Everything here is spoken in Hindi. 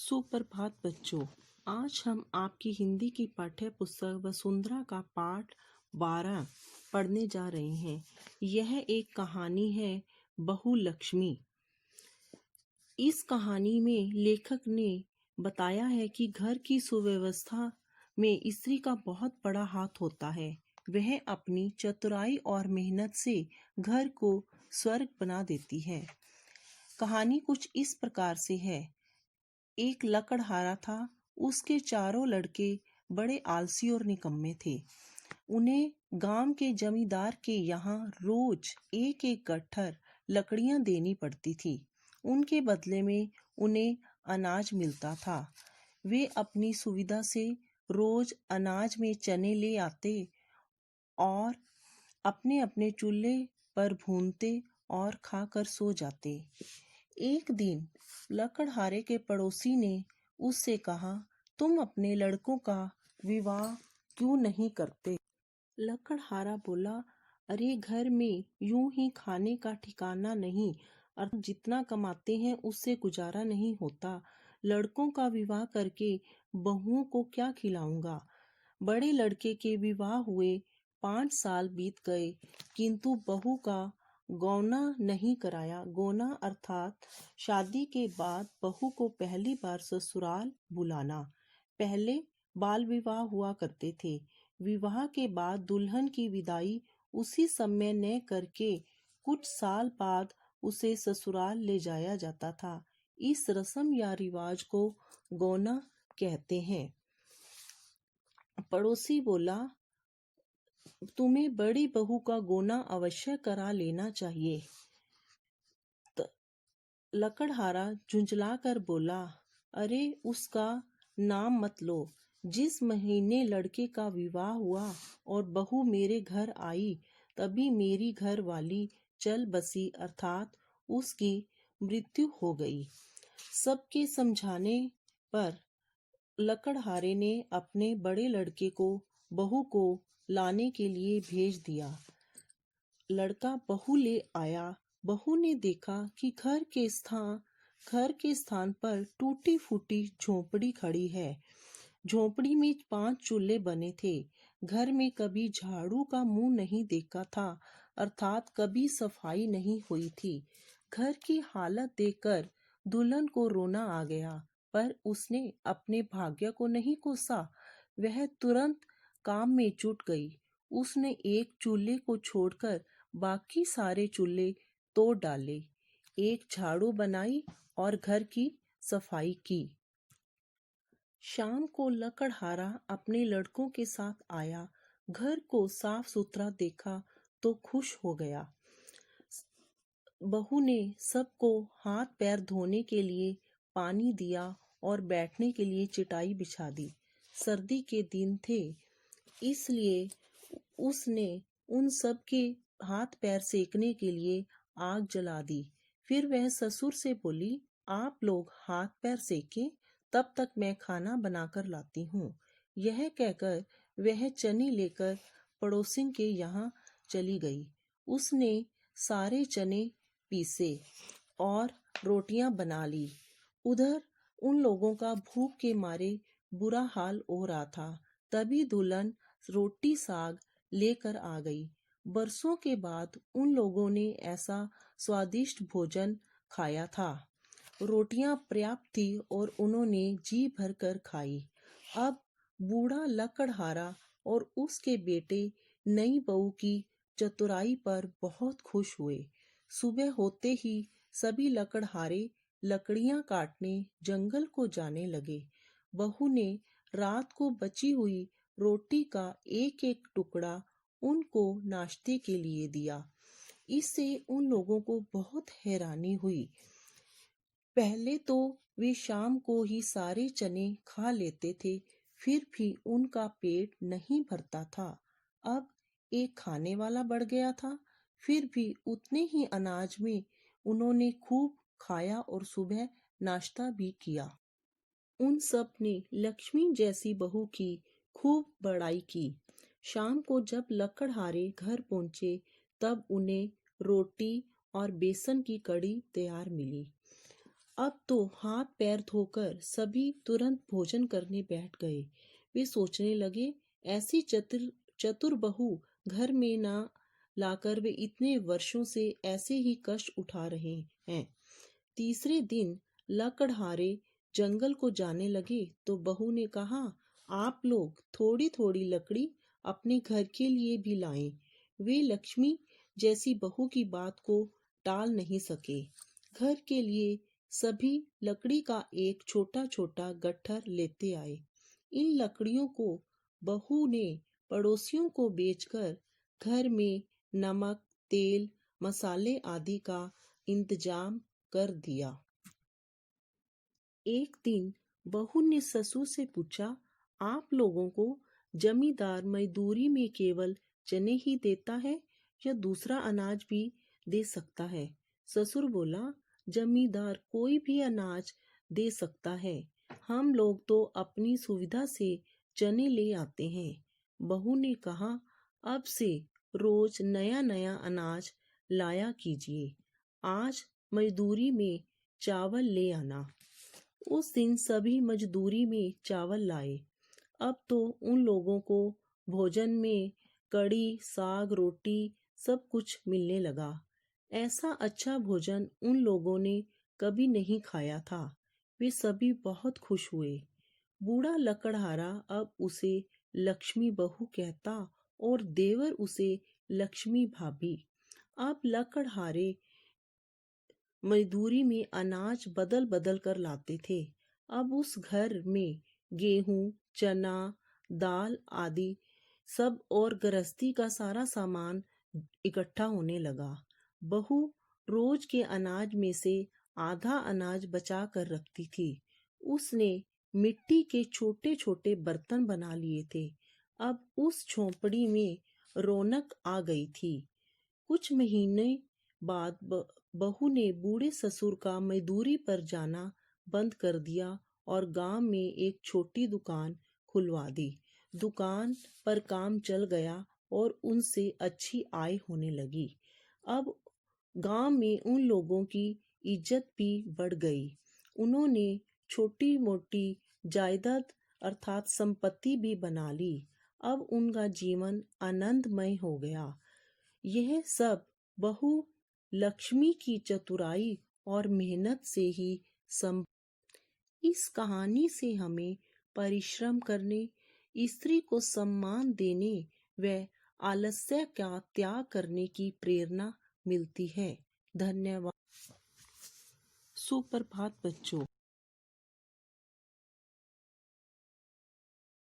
सुप्रभात बच्चों। आज हम आपकी हिंदी की पाठ्य पुस्तक वसुंधरा का पाठ 12 पढ़ने जा रहे हैं। यह एक कहानी है, बहू लक्ष्मी। इस कहानी में लेखक ने बताया है कि घर की सुव्यवस्था में स्त्री का बहुत बड़ा हाथ होता है। वह अपनी चतुराई और मेहनत से घर को स्वर्ग बना देती है। कहानी कुछ इस प्रकार से है। एक लकड़हारा था। उसके चारों लड़के बड़े आलसी और निकम्मे थे। उन्हें गांव के जमींदार के यहाँ रोज एक एक गट्ठर लकड़ियां देनी पड़ती थी। उनके बदले में उन्हें अनाज मिलता था। वे अपनी सुविधा से रोज अनाज में चने ले आते और अपने अपने चूल्हे पर भूनते और खाकर सो जाते। एक दिन लकड़हारे के पड़ोसी ने उससे कहा, तुम अपने लड़कों का विवाह क्यों नहीं करते? लकड़हारा बोला, अरे घर में यूं ही खाने का ठिकाना नहीं और जितना कमाते हैं उससे गुजारा नहीं होता। लड़कों का विवाह करके बहुओं को क्या खिलाऊंगा? बड़े लड़के के विवाह हुए 5 साल बीत गए, किंतु बहू का गौना नहीं कराया। गौना अर्थात शादी के बाद बहू को पहली बार ससुराल बुलाना। पहले बाल विवाह हुआ करते थे। विवाह के बाद दुल्हन की विदाई उसी समय न करके कुछ साल बाद उसे ससुराल ले जाया जाता था। इस रस्म या रिवाज को गौना कहते हैं। पड़ोसी बोला, तुम्हें बड़ी बहू का गौना अवश्य करा लेना चाहिए। लकड़हारा झुंझला कर बोला, अरे उसका नाम मत लो। जिस महीने लड़के का विवाह हुआ और बहू मेरे घर आई, तभी मेरी घर वाली चल बसी अर्थात उसकी मृत्यु हो गई। सबके समझाने पर लकड़हारे ने अपने बड़े लड़के को बहू को लाने के लिए भेज दिया। लड़का बहू ले आया। बहू ने देखा कि घर के स्थान पर टूटी फूटी झोपड़ी खड़ी है। झोपड़ी में 5 चूल्हे बने थे। घर में कभी झाड़ू का मुंह नहीं देखा था, अर्थात कभी सफाई नहीं हुई थी। घर की हालत देखकर दुल्हन को रोना आ गया, पर उसने अपने भाग्य को नहीं कोसा। वह तुरंत काम में जुट गई। उसने एक चूल्हे को छोड़कर बाकी सारे चूल्हे तोड़ डाले, एक झाड़ू बनाई और घर की सफाई की। शाम को लकड़हारा अपने लड़कों के साथ आया। घर को साफ सुथरा देखा तो खुश हो गया। बहू ने सबको हाथ पैर धोने के लिए पानी दिया और बैठने के लिए चटाई बिछा दी। सर्दी के दिन थे, इसलिए उसने उन सब के हाथ पैर सेकने के लिए आग जला दी। फिर वह ससुर से बोली, आप लोग हाथ पैर सेकें, तब तक मैं खाना बनाकर लाती हूँ। यह कहकर वह चने लेकर पड़ोसिन के यहाँ चली गई। उसने सारे चने पीसे और रोटियां बना ली। उधर उन लोगों का भूख के मारे बुरा हाल हो रहा था। तभी दुल्हन रोटी साग लेकर आ गई। बरसों के बाद उन लोगों ने ऐसा स्वादिष्ट भोजन खाया था। रोटियां पर्याप्त थी और उन्होंने जी भर कर खाई। अब बूढ़ा लकड़हारा और उसके बेटे नई बहू की चतुराई पर बहुत खुश हुए। सुबह होते ही सभी लकड़हारे लकड़ियां काटने जंगल को जाने लगे। बहू ने रात को बची हुई रोटी का एक एक टुकड़ा उनको नाश्ते के लिए दिया। इससे उन लोगों को बहुत हैरानी हुई। पहले तो वे शाम को ही सारे चने खा लेते थे, फिर भी उनका पेट नहीं भरता था। अब एक खाने वाला बढ़ गया था, फिर भी उतने ही अनाज में उन्होंने खूब खाया और सुबह नाश्ता भी किया। उन सब ने लक्ष्मी जैसी बहू की खूब बड़ाई की। शाम को जब लकड़हारे घर पहुंचे, तब उन्हें रोटी और बेसन की कड़ी तैयार मिली। अब तो हाथ पैर धोकर सभी तुरंत भोजन करने बैठ गए। वे सोचने लगे, ऐसी चतुर चतुर बहू घर में ना लाकर वे इतने वर्षों से ऐसे ही कष्ट उठा रहे हैं। तीसरे दिन लकड़हारे जंगल को जाने लगे तो बहू ने कहा, आप लोग थोड़ी थोड़ी लकड़ी अपने घर के लिए भी लाएं। वे लक्ष्मी जैसी बहू की बात को टाल नहीं सके। घर के लिए सभी लकड़ी का एक छोटा छोटा गट्ठर लेते आए। इन लकड़ियों को बहू ने पड़ोसियों को बेचकर घर में नमक, तेल, मसाले आदि का इंतजाम कर दिया। एक दिन बहू ने ससुर से पूछा, आप लोगों को जमींदार मजदूरी में केवल चने ही देता है या दूसरा अनाज भी दे सकता है? ससुर बोला, जमींदार कोई भी अनाज दे सकता है, हम लोग तो अपनी सुविधा से चने ले आते हैं। बहू ने कहा, अब से रोज नया नया अनाज लाया कीजिए। आज मजदूरी में चावल ले आना। उस दिन सभी मजदूरी में चावल लाए। अब तो उन लोगों को भोजन में कड़ी, साग, रोटी सब कुछ मिलने लगा। ऐसा अच्छा भोजन उन लोगों ने कभी नहीं खाया था। वे सभी बहुत खुश हुए। बूढ़ा लकड़हारा अब उसे लक्ष्मी बहू कहता और देवर उसे लक्ष्मी भाभी। अब लकड़हारे मजदूरी में अनाज बदल बदल कर लाते थे। अब उस घर में गेहूं, चना, दाल आदि सब और गृहस्थी का सारा सामान इकट्ठा होने लगा। बहू रोज के अनाज में से आधा अनाज बचा कर रखती थी। उसने मिट्टी के छोटे छोटे बर्तन बना लिए थे। अब उस झोंपड़ी में रौनक आ गई थी। कुछ महीने बाद बहू ने बूढ़े ससुर का मजदूरी पर जाना बंद कर दिया और गांव में एक छोटी दुकान खुलवा दी। दुकान पर काम चल गया और उनसे अच्छी आय होने लगी। अब गांव में उन लोगों की इज्जत भी बढ़ गई। उन्होंने छोटी मोटी जायदाद अर्थात संपत्ति भी बना ली। अब उनका जीवन आनंदमय हो गया। यह सब बहू लक्ष्मी की चतुराई और मेहनत से ही संभव। इस कहानी से हमें परिश्रम करने, स्त्री को सम्मान देने व आलस्य का त्याग करने की प्रेरणा मिलती है। धन्यवाद। सुप्रभात बच्चों।